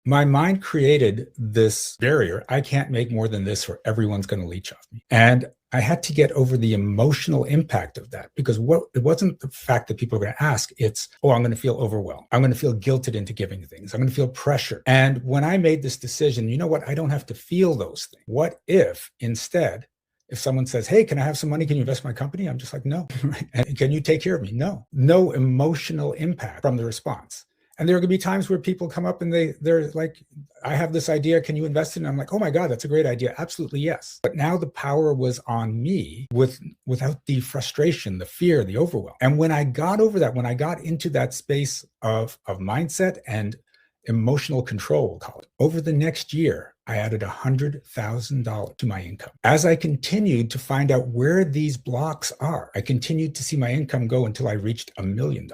my mind created this barrier. I can't make more than this or everyone's going to leech off me. And I had to get over the emotional impact of that, because it wasn't the fact that people are going to ask, it's, oh, I'm going to feel overwhelmed. I'm going to feel guilted into giving things. I'm going to feel pressure. And when I made this decision, you know what? I don't have to feel those things. What if instead, if someone says, hey, can I have some money? Can you invest in my company? I'm just like, no. And can you take care of me? No. No emotional impact from the response. And there are going to be times where people come up and they're like, I have this idea. Can you invest in it? I'm like, oh my God, that's a great idea. Absolutely, yes. But now the power was on me without the frustration, the fear, the overwhelm. And when I got over that, when I got into that space of mindset and emotional control, we'll call it, over the next year, I added $100,000 to my income. As I continued to find out where these blocks are, I continued to see my income go until I reached $1 million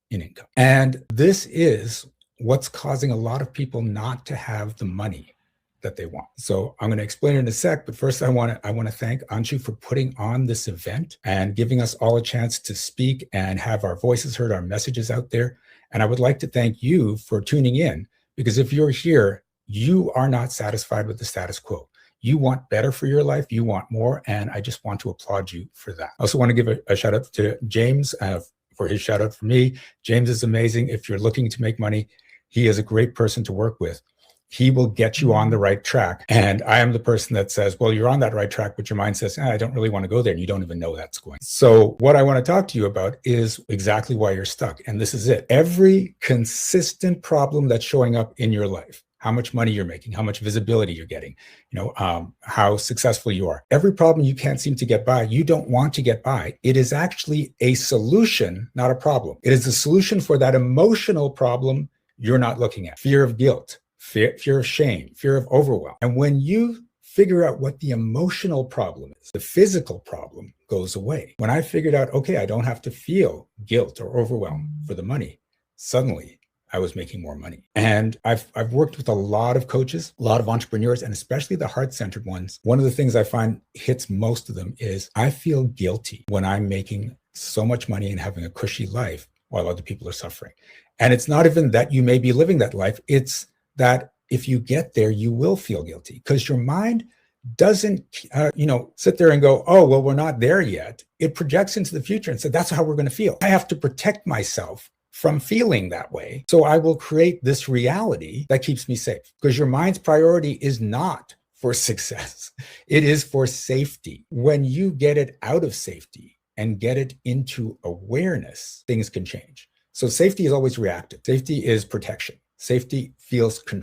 in income. And this is what's causing a lot of people not to have the money that they want. So I'm going to explain it in a sec, but first I want to thank Anshu for putting on this event and giving us all a chance to speak and have our voices heard, our messages out there. And I would like to thank you for tuning in, because if you're here, you are not satisfied with the status quo. You want better for your life. You want more. And I just want to applaud you for that. I also want to give a shout out to James for his shout out for me. James is amazing. If you're looking to make money, he is a great person to work with. He will get you on the right track. And I am the person that says, well, you're on that right track, but your mind says, I don't really want to go there. And you don't even know that's going. So what I want to talk to you about is exactly why you're stuck. And this is it. Every consistent problem that's showing up in your life, how much money you're making, how much visibility you're getting, how successful you are. Every problem you can't seem to get by, you don't want to get by. It is actually a solution, not a problem. It is a solution for that emotional problem you're not looking at. Fear of guilt, fear of shame, fear of overwhelm. And when you figure out what the emotional problem is, the physical problem goes away. When I figured out, okay, I don't have to feel guilt or overwhelm for the money, suddenly I was making more money. And I've worked with a lot of coaches, a lot of entrepreneurs, and especially the heart-centered ones. One of the things I find hits most of them is I feel guilty when I'm making so much money and having a cushy life while other people are suffering. And it's not even that you may be living that life. It's that if you get there, you will feel guilty, because your mind doesn't, sit there and go, oh, well, we're not there yet. It projects into the future and says, that's how we're going to feel. I have to protect myself from feeling that way. So I will create this reality that keeps me safe, because your mind's priority is not for success. It is for safety. When you get it out of safety and get it into awareness, things can change. So safety is always reactive. Safety is protection. Safety feels control.